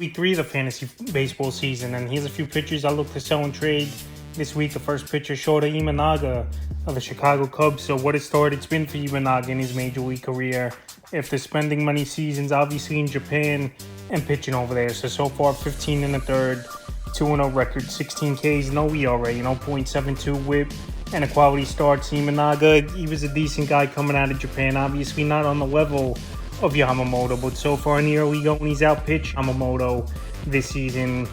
Week 3 of the fantasy baseball season, and here's a few pitchers I look to sell and trade this week. The first pitcher, Shota Imanaga of the Chicago Cubs. So what a start it's been for Imanaga in his major league career after spending many seasons, obviously in Japan and pitching over there. So far, 15 and a third, 2-0 record, 16 Ks, no ERA, 0.72 whip, and a quality start. Imanaga, he was a decent guy coming out of Japan, obviously not on the level of Yamamoto, but so far in the early going, he's outpitched Yamamoto this season,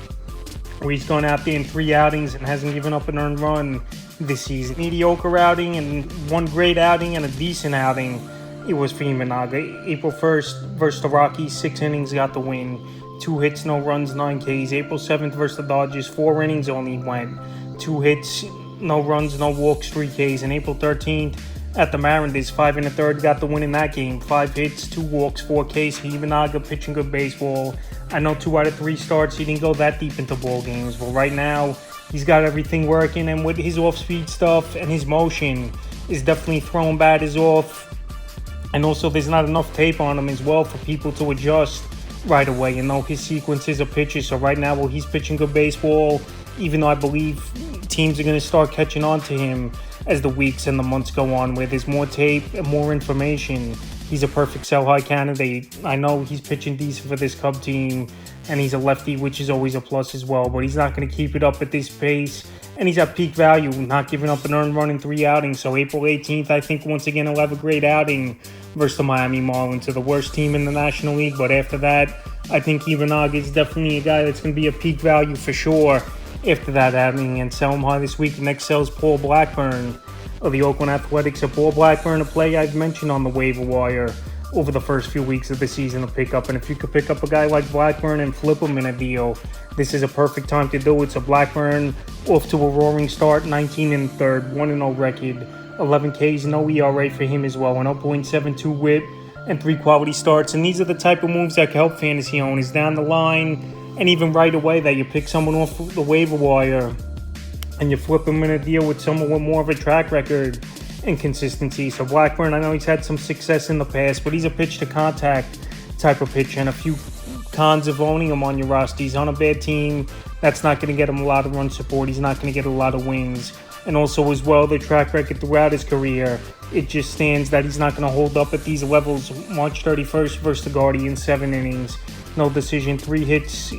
where he's gone out there in 3 outings and hasn't given up an earned run this season. Mediocre outing and one great outing and a decent outing it was for Imanaga. April 1st versus the Rockies, 6 innings, got the win. 2 hits, no runs, 9 Ks. April 7th versus the Dodgers, 4 innings only went. 2 hits, no runs, no walks, 3 Ks. And April 13th at the Mariners, 5 and a third, got the win in that game. 5 hits, 2 walks, 4 Ks. Imanaga pitching good baseball. I know 2 out of 3 starts, he didn't go that deep into ball games, but right now he's got everything working, and with his off-speed stuff and his motion is definitely throwing batters off. And also there's not enough tape on him as well for people to adjust right away and know his sequences of pitches. So right now, while he's pitching good baseball, even though I believe teams are going to start catching on to him as the weeks and the months go on, where there's more tape and more information, he's a perfect sell-high candidate. I know he's pitching decent for this Cub team, and he's a lefty, which is always a plus as well, but he's not going to keep it up at this pace, and he's at peak value, not giving up an earned run in 3 outings. So April 18th, I think once again he'll have a great outing versus the Miami Marlins, the worst team in the National League. But after that, I think Imanaga is definitely a guy that's going to be a peak value for sure after that outing, and sell him high this week. The next sell is Paul Blackburn of the Oakland Athletics. So Paul Blackburn, a play I've mentioned on the waiver wire over the first few weeks of the season to pick up. And if you could pick up a guy like Blackburn and flip him in a deal, this is a perfect time to do it. So Blackburn off to a roaring start, 19 and third, 1-0 record, 11 Ks, no ERA for him as well, an 0.72 whip, and 3 quality starts. And these are the type of moves that can help fantasy owners down the line, and even right away, that you pick someone off the waiver wire and you flip him in a deal with someone with more of a track record and consistency. So Blackburn, I know he's had some success in the past, but he's a pitch to contact type of pitcher, and a few cons of owning him on your roster. He's on a bad team. That's not going to get him a lot of run support. He's not going to get a lot of wins. And also as well, the track record throughout his career, it just stands that he's not going to hold up at these levels. March 31st versus the Guardians, 7 innings, no decision, 3 hits,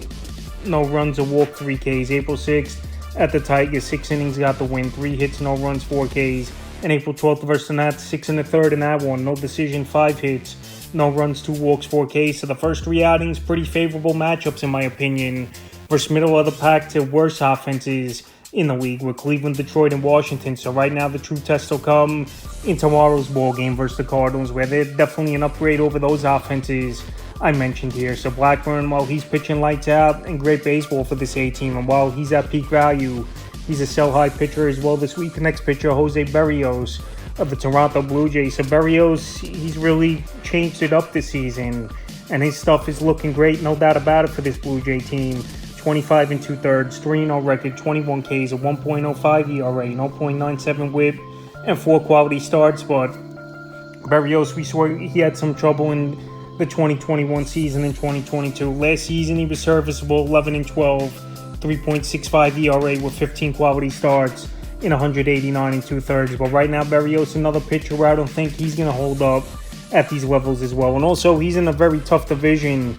no runs, a walk, 3 Ks. April 6th at the Tigers, 6 innings, got the win, 3 hits, no runs, 4 Ks. And April 12th versus the Nats, 6 and a third in that one, no decision, 5 hits, no runs, 2 walks, 4 Ks. So the first 3 outings, pretty favorable matchups in my opinion, versus middle of the pack to worse offenses in the league with Cleveland, Detroit, and Washington. So right now the true test will come in tomorrow's ball game versus the Cardinals, where they're definitely an upgrade over those offenses I mentioned here. So Blackburn, while he's pitching lights out and great baseball for this A team, and while he's at peak value, he's a sell-high pitcher as well this week. The next pitcher, Jose Berrios of the Toronto Blue Jays. So Berrios, he's really changed it up this season, and his stuff is looking great, no doubt about it, for this Blue Jay team. 25 and 2/3, 3-0 record, 21 Ks, a 1.05 ERA, 0.97 whip, and 4 quality starts. But Berrios, we saw he had some trouble in the 2021 season and 2022. Last season, he was serviceable, 11 and 12, 3.65 ERA with 15 quality starts in 189 and 2/3. But right now, Berrios, another pitcher where I don't think he's going to hold up at these levels as well. And also, he's in a very tough division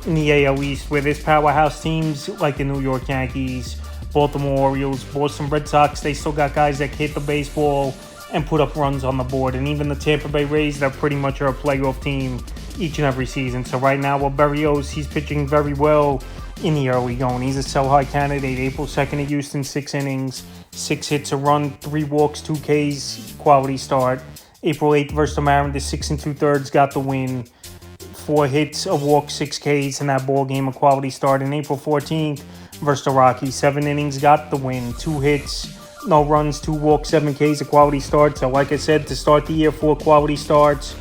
in the AL East, where there's powerhouse teams like the New York Yankees, Baltimore Orioles, Boston Red Sox. They still got guys that hit the baseball and put up runs on the board. And even the Tampa Bay Rays, that pretty much are a playoff team each and every season. So right now, while Berrios, he's pitching very well in the early going. He's a sell-high candidate. April 2nd at Houston, 6 innings, 6 hits, a run, 3 walks, 2 Ks, quality start. April 8th versus the Mariners, 6 and 2/3, got the win. 4 hits, a walk, 6 Ks in that ball game, a quality start. And April 14th versus the Rockies, 7 innings, got the win. 2 hits, no runs, 2 walks, 7 Ks, a quality start. So like I said, to start the year, 4 quality starts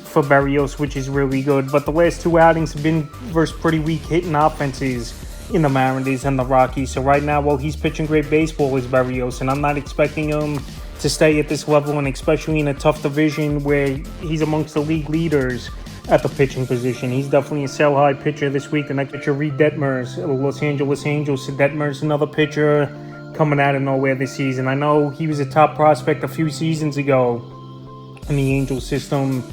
for Berrios, which is really good. But the last 2 outings have been versus pretty weak hitting offenses in the Mariners and the Rockies. So right now, while he's pitching great baseball, is Berrios, and I'm not expecting him to stay at this level, and especially in a tough division where he's amongst the league leaders at the pitching position. He's definitely a sell-high pitcher this week. The next pitcher, Reed Detmers, the Los Angeles Angels. Detmers, another pitcher coming out of nowhere this season. I know he was a top prospect a few seasons ago in the Angels system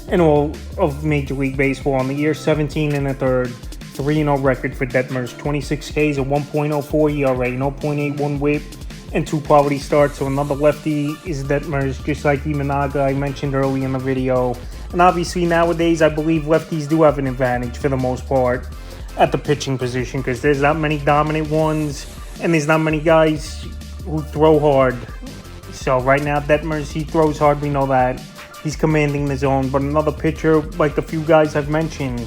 and all of Major League Baseball. On the year, 17 and a third, 3-0 record for Detmers, 26 Ks, a 1.04 ERA, 0.81 WHIP, and 2 quality starts. So another lefty is Detmers, just like Imanaga I mentioned early in the video. And obviously nowadays, I believe lefties do have an advantage for the most part at the pitching position because there's not many dominant ones and there's not many guys who throw hard. So right now, Detmers, he throws hard, we know that. He's commanding the zone. But another pitcher, like the few guys I've mentioned,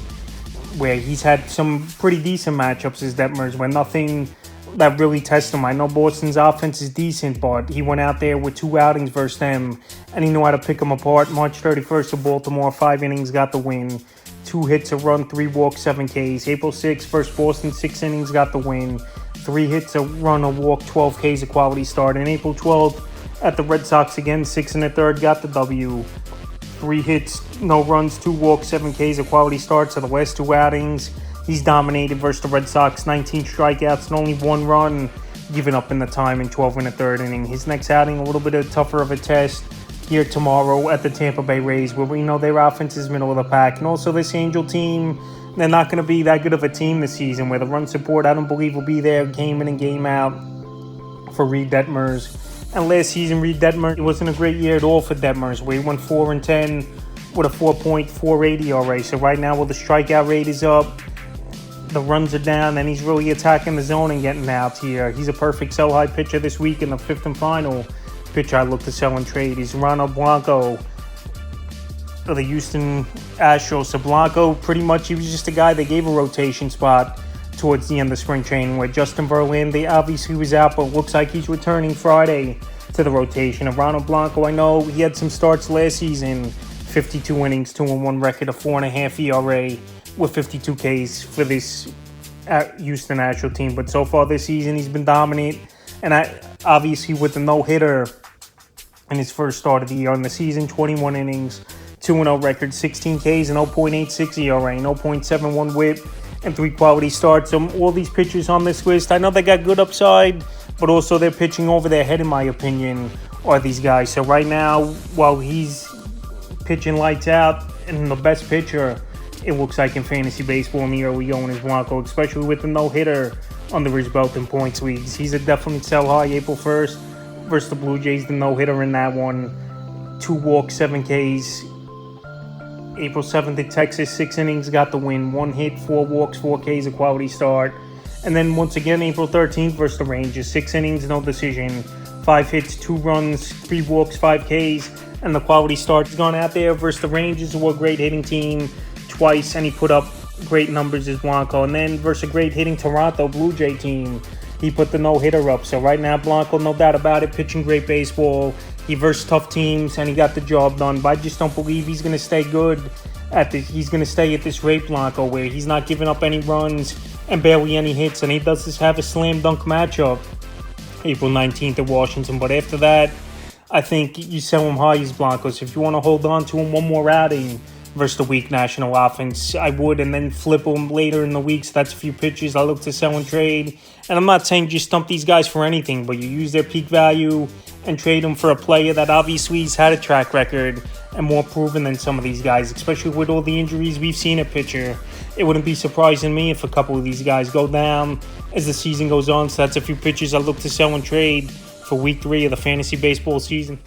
where he's had some pretty decent matchups is Detmers, where nothing that really tests him. I know Boston's offense is decent, but he went out there with 2 outings versus them, and he knew how to pick them apart. March 31st to Baltimore, 5 innings, got the win. 2 hits, a run, 3 walks, 7 Ks. April 6th versus Boston, 6 innings, got the win. 3 hits, a run, a walk, 12 Ks, a quality start. And April 12th at the Red Sox again, 6 1/3, got the W. 3 hits, no runs, 2 walks, 7 Ks, a quality start. So the last 2 outings, he's dominated versus the Red Sox, 19 strikeouts and only 1 run given up in the time in 12 1/3 inning. His next outing, a little bit tougher of a test here tomorrow at the Tampa Bay Rays, where we know their offense is middle of the pack. And also this Angel team, they're not going to be that good of a team this season, where the run support, I don't believe, will be there game in and game out for Reed Detmers. And last season, Reed Detmers, it wasn't a great year at all for Detmers, where he went 4-10 with a 4.48 ERA. So right now, while the strikeout rate is up, the runs are down, and he's really attacking the zone and getting outs here. He's a perfect sell-high pitcher this week. In the 5th and final pitcher I look to sell and trade is Ronald Blanco of the Houston Astros. So Blanco, pretty much, he was just a guy they gave a rotation spot towards the end of spring training, where Justin Verlander obviously was out, but looks like he's returning Friday to the rotation. And Ronald Blanco, I know he had some starts last season, 52 innings, 2-1 record, a 4.5 ERA with 52 Ks for this Houston Astros team. But so far this season, he's been dominant. And obviously with the no-hitter in his first start of the year on the season, 21 innings, 2-0 record, 16 Ks, and 0.86 ERA, 0.71 WHIP, and 3 quality starts. So all these pitchers on this list, I know they got good upside, but also they're pitching over their head, in my opinion, are these guys. So right now, while he's pitching lights out and the best pitcher, it looks like in fantasy baseball in the early going is Blanco, especially with the no-hitter under his belt in points leagues. He's a definite sell high. April 1st versus the Blue Jays, the no-hitter in that one. 2 walks, 7 Ks. April 7th at Texas, 6 innings, got the win. 1 hit, 4 walks, 4 Ks, a quality start. And then once again, April 13th versus the Rangers, 6 innings, no decision. 5 hits, 2 runs, 3 walks, 5 Ks, and the quality start. He's gone out there versus the Rangers, who are a great hitting team, twice, and he put up great numbers as Blanco. And then versus a great hitting Toronto Blue Jay team, he put the no-hitter up. So right now, Blanco, no doubt about it, pitching great baseball. He versed tough teams, and he got the job done. But I just don't believe he's going to stay good at this. He's going to stay at this rate, Blanco, where he's not giving up any runs and barely any hits. And he does just have a slam dunk matchup April 19th at Washington. But after that, I think you sell him high as Blancos. If you want to hold on to him one more outing versus the weak national offense, I would, and then flip them later in the week. So that's a few pitches I look to sell and trade. And I'm not saying just dump these guys for anything, but you use their peak value and trade them for a player that obviously has had a track record and more proven than some of these guys, especially with all the injuries we've seen at pitcher. It wouldn't be surprising me if a couple of these guys go down as the season goes on. So that's a few pitches I look to sell and trade for week 3 of the fantasy baseball season.